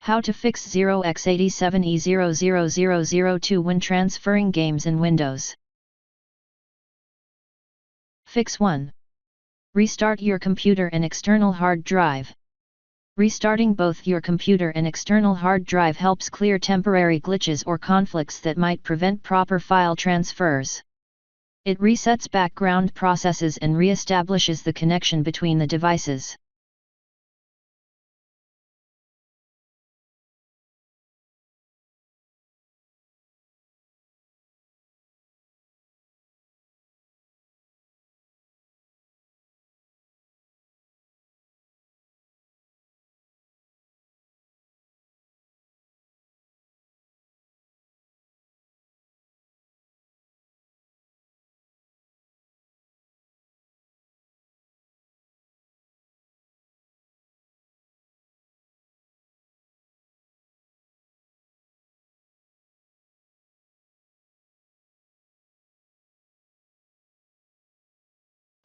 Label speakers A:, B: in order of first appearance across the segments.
A: How to fix 0x87e00002 when transferring games in Windows. Fix 1. Restart your computer and external hard drive. Restarting both your computer and external hard drive helps clear temporary glitches or conflicts that might prevent proper file transfers. It resets background processes and re-establishes the connection between the devices.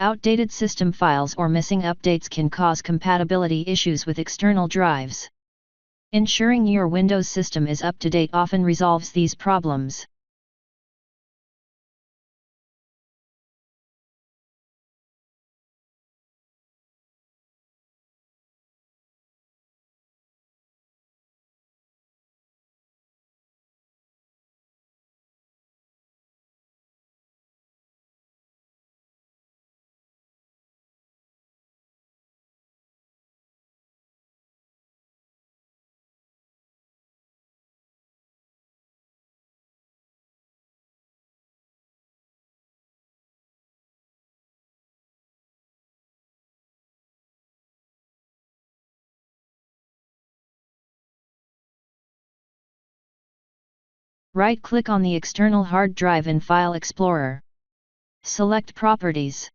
A: Outdated system files or missing updates can cause compatibility issues with external drives. Ensuring your Windows system is up to date often resolves these problems. Right-click on the external hard drive in File Explorer. Select Properties.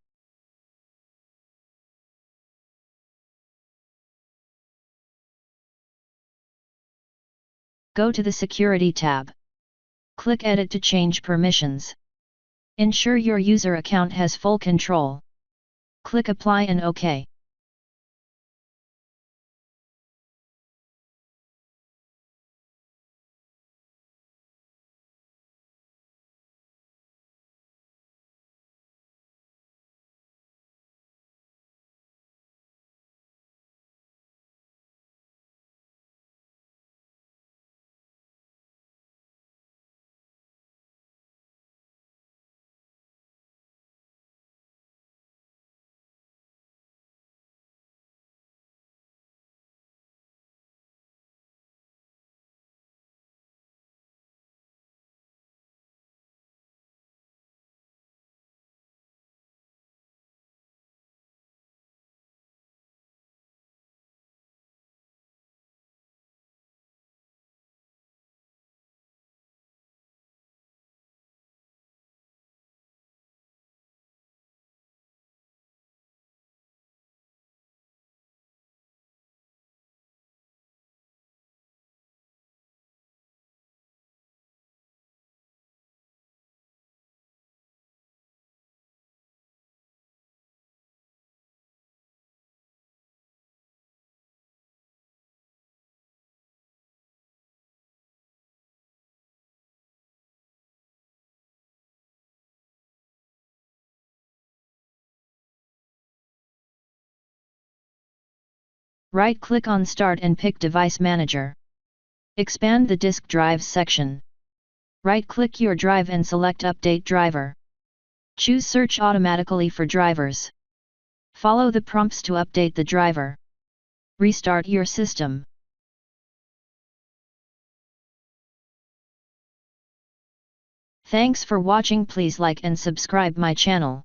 A: Go to the Security tab. Click Edit to change permissions. Ensure your user account has full control. Click Apply and OK. Right-click on Start and pick Device Manager. Expand the Disk Drives section. Right-click your drive and select Update Driver. Choose Search automatically for drivers. Follow the prompts to update the driver. Restart your system. Thanks for watching. Please like and subscribe my channel.